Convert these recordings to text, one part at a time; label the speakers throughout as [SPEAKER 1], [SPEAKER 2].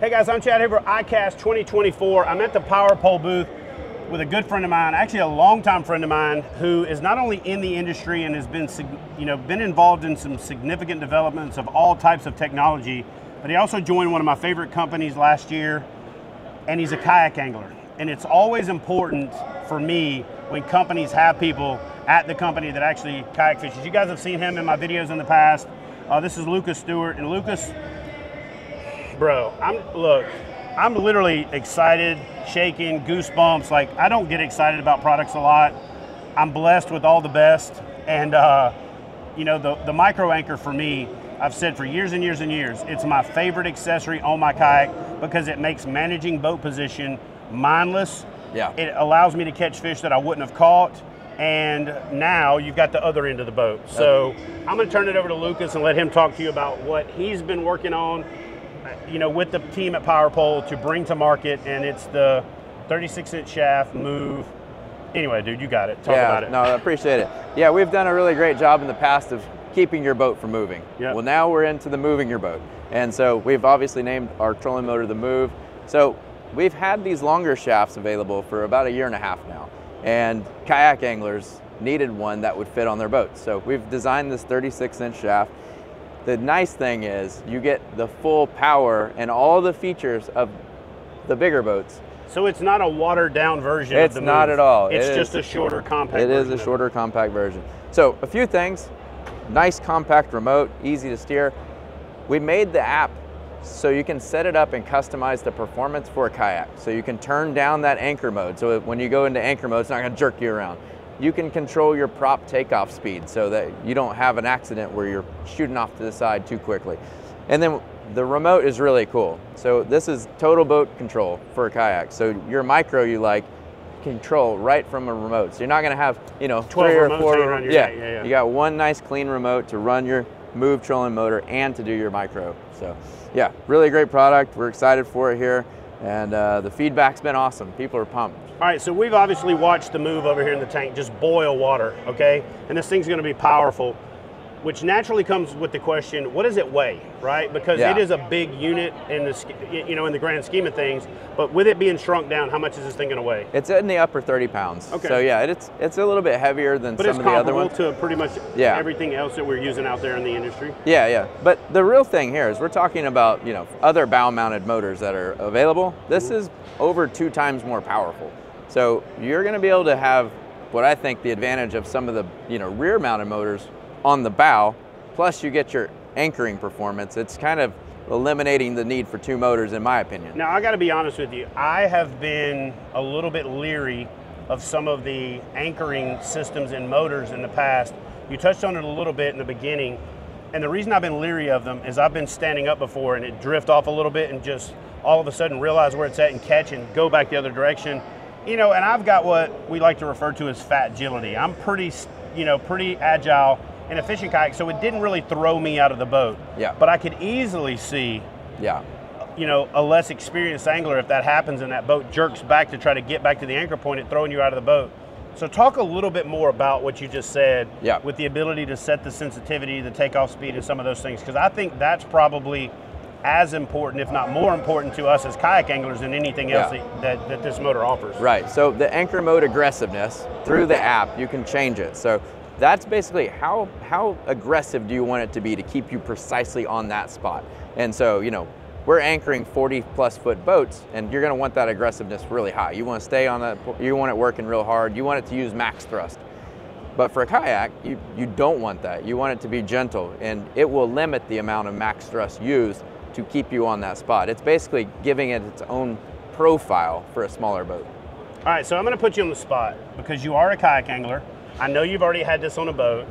[SPEAKER 1] Hey guys, I'm Chad Haber, ICAST 2024. I'm at the Power Pole booth with a good friend of mine, actually a longtime friend of mine, who is not only in the industry and has been, been involved in some significant developments of all types of technology, but he also joined one of my favorite companies last year, and he's a kayak angler. And it's always important for me when companies have people at the company that actually kayak fishes. You guys have seen him in my videos in the past. This is Lucas Stewart, and Lucas, bro, I'm literally excited, shaking, goosebumps. Like, I don't get excited about products a lot. I'm blessed with all the best. And the micro anchor for me, I've said for years and years and years, it's my favorite accessory on my kayak because it makes managing boat position mindless.
[SPEAKER 2] Yeah.
[SPEAKER 1] It allows me to catch fish that I wouldn't have caught. And now you've got the other end of the boat. So I'm gonna turn it over to Lucas and let him talk to you about what he's been working on, with the team at Power Pole to bring to market, and it's the 36-inch shaft move. Anyway, dude, you got it. Talk about it.
[SPEAKER 2] No, I appreciate it. Yeah, we've done a really great job in the past of keeping your boat from moving.
[SPEAKER 1] Yep.
[SPEAKER 2] Well, now we're into the moving your boat. And so we've obviously named our trolling motor the Move. So we've had these longer shafts available for about 1.5 years now. And kayak anglers needed one that would fit on their boats. So we've designed this 36-inch shaft. The nice thing is you get the full power and all the features of the bigger boats.
[SPEAKER 1] So it's not a watered down version of the Move.
[SPEAKER 2] It's not at all.
[SPEAKER 1] It's just a shorter, compact version.
[SPEAKER 2] It is a shorter, compact version. So a few things: nice compact remote, easy to steer. We made the app so you can set it up and customize the performance for a kayak. So you can turn down that anchor mode. So when you go into anchor mode, it's not gonna jerk you around. You can control your prop takeoff speed so that you don't have an accident where you're shooting off to the side too quickly. And then the remote is really cool. So this is total boat control for a kayak. So your micro control right from a remote. So you're not gonna have,
[SPEAKER 1] 12
[SPEAKER 2] 3 or 4.
[SPEAKER 1] around your
[SPEAKER 2] Yeah. You got one nice clean remote to run your Move trolling motor and to do your micro. So yeah, really great product. We're excited for it here. And the feedback's been awesome. People are pumped.
[SPEAKER 1] All right, so we've obviously watched the Move over here in the tank just boil water, okay? And this thing's gonna be powerful, which naturally comes with the question, what does it weigh, right? Because it is a big unit in the, in the grand scheme of things, but with it being shrunk down, how much is this thing gonna weigh?
[SPEAKER 2] It's in the upper 30 pounds.
[SPEAKER 1] Okay.
[SPEAKER 2] So yeah, it's a little bit heavier than some of the other ones.
[SPEAKER 1] But it's comparable to pretty much everything else that we're using out there in the industry.
[SPEAKER 2] Yeah. But the real thing here is we're talking about, other bow mounted motors that are available. This is over 2 times more powerful. So you're gonna be able to have what I think the advantage of some of the, rear mounted motors on the bow, plus you get your anchoring performance. It's kind of eliminating the need for 2 motors, in my opinion.
[SPEAKER 1] Now, I gotta be honest with you, I have been a little bit leery of some of the anchoring systems and motors in the past. You touched on it a little bit in the beginning, and the reason I've been leery of them is I've been standing up before and it drift off a little bit and just all of a sudden realize where it's at and catch and go back the other direction. And I've got what we like to refer to as fat agility. I'm pretty agile in a fishing kayak, so it didn't really throw me out of the boat.
[SPEAKER 2] Yeah.
[SPEAKER 1] But I could easily see, a less experienced angler, if that happens and that boat jerks back to try to get back to the anchor point, it throwing you out of the boat. So talk a little bit more about what you just said with the ability to set the sensitivity, the takeoff speed, and some of those things, because I think that's probably as important, if not more important to us as kayak anglers than anything else that this motor offers.
[SPEAKER 2] Right, so the anchor mode aggressiveness, through the app, you can change it. So that's basically how aggressive do you want it to be to keep you precisely on that spot. And so, we're anchoring 40+ foot boats, and you're gonna want that aggressiveness really high. You wanna stay on that, you want it working real hard, you want it to use max thrust. But for a kayak, you don't want that. You want it to be gentle, and it will limit the amount of max thrust used to keep you on that spot. It's basically giving it its own profile for a smaller boat.
[SPEAKER 1] All right, so I'm gonna put you on the spot because you are a kayak angler. I know you've already had this on a boat.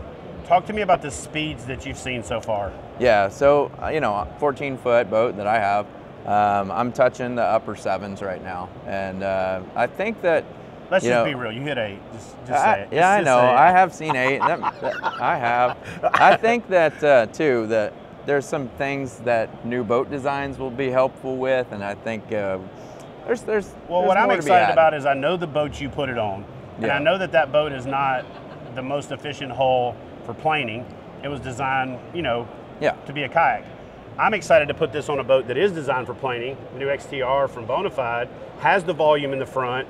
[SPEAKER 1] Talk to me about the speeds that you've seen so far.
[SPEAKER 2] Yeah, so 14-foot boat that I have, I'm touching the upper 7s right now, and I think that
[SPEAKER 1] let's just be real. You hit 8. Just say it.
[SPEAKER 2] Yeah, I know. I have seen 8. I have. I think that too that there's some things that new boat designs will be helpful with, and I think there's
[SPEAKER 1] what I'm excited about is I know the boat you put it on, and I know that boat is not the most efficient hull for planing. It was designed, to be a kayak. I'm excited to put this on a boat that is designed for planing. The new XTR from Bonafide has the volume in the front,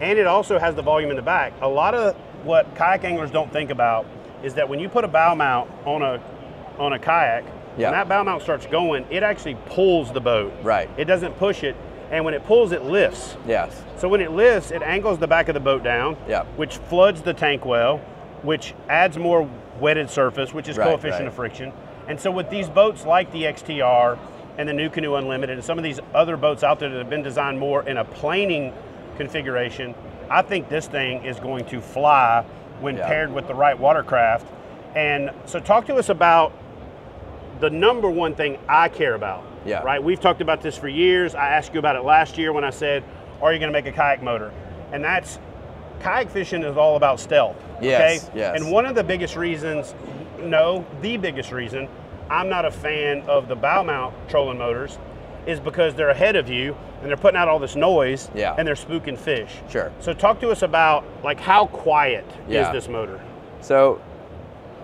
[SPEAKER 1] and it also has the volume in the back. A lot of what kayak anglers don't think about is that when you put a bow mount on a kayak, when that bow mount starts going, it actually pulls the boat.
[SPEAKER 2] Right.
[SPEAKER 1] It doesn't push it, and when it pulls, it lifts.
[SPEAKER 2] Yes.
[SPEAKER 1] So when it lifts, it angles the back of the boat down, which floods the tank well, which adds more wetted surface, which is coefficient of friction. And so with these boats like the XTR and the NuCanoe Unlimited and some of these other boats out there that have been designed more in a planing configuration, I think this thing is going to fly when paired with the right watercraft. And so talk to us about the number one thing I care about, right? We've talked about this for years. I asked you about it last year when I said, are you gonna make a kayak motor? And that's, kayak fishing is all about stealth, okay? And one of the biggest reasons, the biggest reason I'm not a fan of the bow mount trolling motors is because they're ahead of you and they're putting out all this noise and they're spooking fish.
[SPEAKER 2] Sure.
[SPEAKER 1] So talk to us about like how quiet is this motor?
[SPEAKER 2] So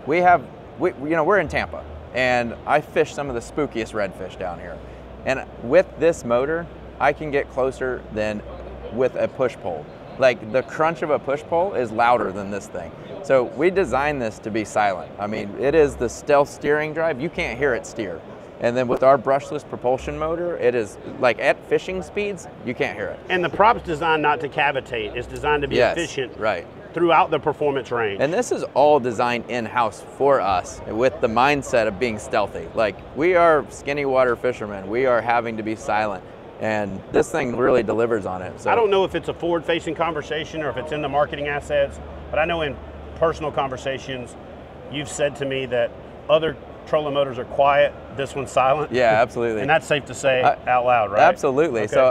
[SPEAKER 2] we're in Tampa and I fish some of the spookiest redfish down here. And with this motor, I can get closer than with a push pole. Like the crunch of a push pole is louder than this thing. So we designed this to be silent. I mean, it is the stealth steering drive. You can't hear it steer. And then with our brushless propulsion motor, it is like at fishing speeds, you can't hear it.
[SPEAKER 1] And the prop's designed not to cavitate. It's designed to be efficient throughout the performance range.
[SPEAKER 2] And this is all designed in-house for us with the mindset of being stealthy. Like we are skinny water fishermen. We are having to be silent. And this thing really delivers on it. So
[SPEAKER 1] I don't know if it's a forward-facing conversation or if it's in the marketing assets, but I know in personal conversations, you've said to me that other trolling motors are quiet, this one's silent.
[SPEAKER 2] Yeah, absolutely.
[SPEAKER 1] And that's safe to say out loud, right?
[SPEAKER 2] Absolutely. Okay. So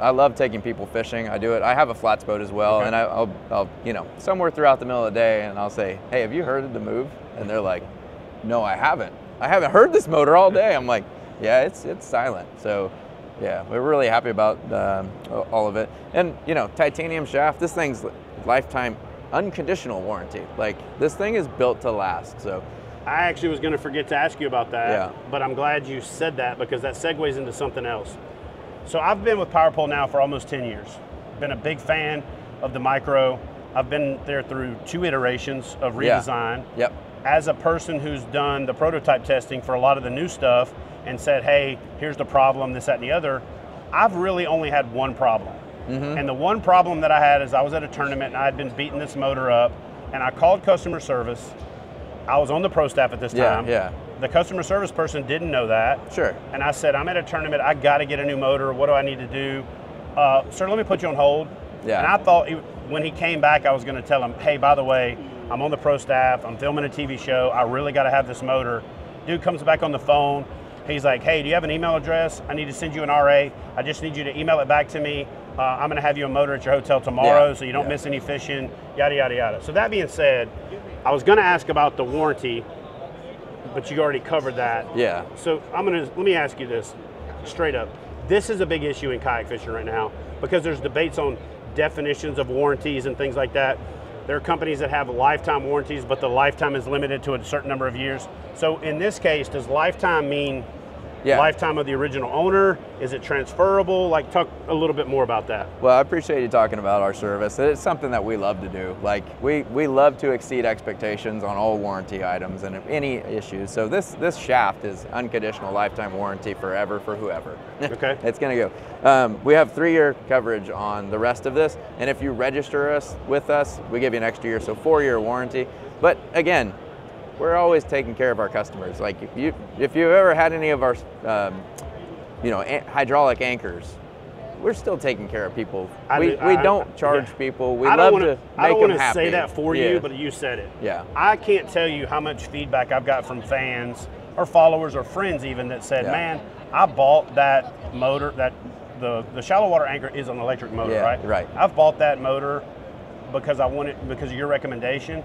[SPEAKER 2] I love taking people fishing. I do it. I have a flats boat as well, and I'll somewhere throughout the middle of the day, and I'll say, hey, have you heard of the Move? And they're like, no, I haven't. I haven't heard this motor all day. I'm like, yeah, it's silent. So yeah, we're really happy about all of it. And titanium shaft, this thing's lifetime unconditional warranty. Like this thing is built to last. So
[SPEAKER 1] I actually was going to forget to ask you about that, but I'm glad you said that because that segues into something else. So I've been with PowerPole now for almost 10 years. Been a big fan of the Micro. I've been there through 2 iterations of redesign. As a person who's done the prototype testing for a lot of the new stuff and said, hey, here's the problem, this, that, and the other, I've really only had one problem. And the one problem that I had is I was at a tournament and I had been beating this motor up and I called customer service. I was on the pro staff at this time. The customer service person didn't know that. And I said, I'm at a tournament, I gotta get a new motor, what do I need to do? Sir, let me put you on hold. And I thought when he came back, I was gonna tell him, hey, by the way, I'm on the pro staff, I'm filming a TV show, I really gotta have this motor. Dude comes back on the phone, he's like, hey, do you have an email address? I need to send you an RA. I just need you to email it back to me. I'm gonna have you a motor at your hotel tomorrow so you don't miss any fishing, yada, yada, yada. So that being said, I was gonna ask about the warranty, but you already covered that. So let me ask you this straight up. This is a big issue in kayak fishing right now because there's debates on definitions of warranties and things like that. There are companies that have lifetime warranties, but the lifetime is limited to a certain number of years. So in this case, does lifetime mean lifetime of the original owner? Is it transferable? Like, talk a little bit more about that.
[SPEAKER 2] Well, I appreciate you talking about our service. It's something that we love to do. Like, we love to exceed expectations on all warranty items and any issues. So this shaft is unconditional lifetime warranty forever for whoever. It's gonna go. We have 3-year coverage on the rest of this, and if you register with us, we give you an extra year, so 4-year warranty. But again, we're always taking care of our customers. Like if you've ever had any of our, hydraulic anchors, we're still taking care of people. We don't charge people. We love to make them happy.
[SPEAKER 1] I don't want to say that for you, but you said it. I can't tell you how much feedback I've got from fans or followers or friends even that said, man, I bought that motor, the shallow water anchor is an electric motor, right? I've bought that motor because because of your recommendation.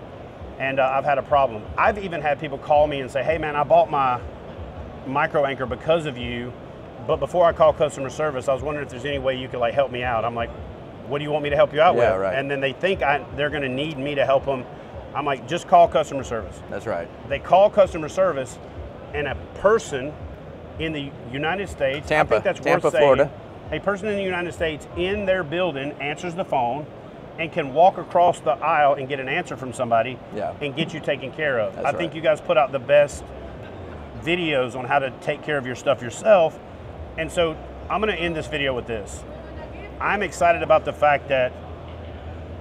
[SPEAKER 1] And I've had a problem. I've even had people call me and say, hey man, I bought my micro anchor because of you, but before I call customer service, I was wondering if there's any way you could help me out. I'm like, what do you want me to help you out with? And then they think they're gonna need me to help them. I'm like, just call customer service.
[SPEAKER 2] That's right.
[SPEAKER 1] They call customer service and a person in the United States,
[SPEAKER 2] Tampa,
[SPEAKER 1] I think that's
[SPEAKER 2] Tampa,
[SPEAKER 1] worth saying,
[SPEAKER 2] Florida.
[SPEAKER 1] a person in the United States in their building answers the phone and can walk across the aisle and get an answer from somebody and get you taken care of. I think you guys put out the best videos on how to take care of your stuff yourself. And so I'm gonna end this video with this. I'm excited about the fact that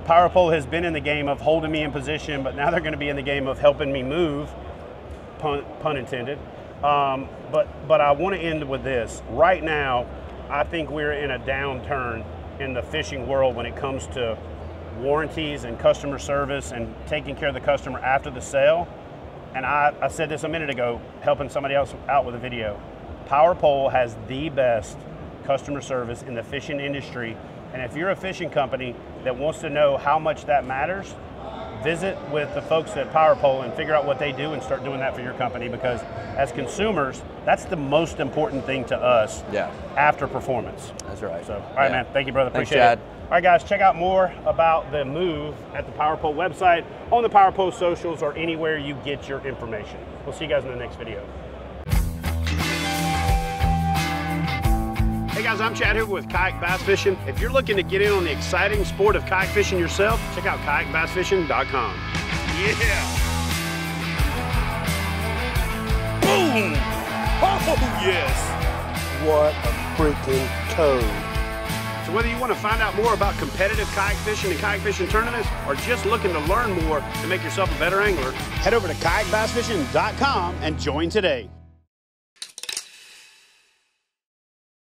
[SPEAKER 1] PowerPole has been in the game of holding me in position, but now they're gonna be in the game of helping me move, pun intended. But I wanna end with this. Right now, I think we're in a downturn in the fishing world when it comes to warranties and customer service and taking care of the customer after the sale. And I said this a minute ago, helping somebody else out with a video. PowerPole has the best customer service in the fishing industry. And if you're a fishing company that wants to know how much that matters, visit with the folks at PowerPole and figure out what they do and start doing that for your company, because as consumers, that's the most important thing to us after performance.
[SPEAKER 2] That's right.
[SPEAKER 1] So, all right, man. Thank you, brother.
[SPEAKER 2] Thanks,
[SPEAKER 1] Appreciate
[SPEAKER 2] Chad.
[SPEAKER 1] it. All right, guys, check out more about the move at the PowerPole website, on the PowerPole socials, or anywhere you get your information. We'll see you guys in the next video. Hey guys, I'm Chad Hoover with Kayak Bass Fishing. If you're looking to get in on the exciting sport of kayak fishing yourself, check out kayakbassfishing.com. Yeah! Boom! Oh, yes!
[SPEAKER 3] What a freaking code.
[SPEAKER 1] So whether you want to find out more about competitive kayak fishing and kayak fishing tournaments, or just looking to learn more to make yourself a better angler, head over to kayakbassfishing.com and join today.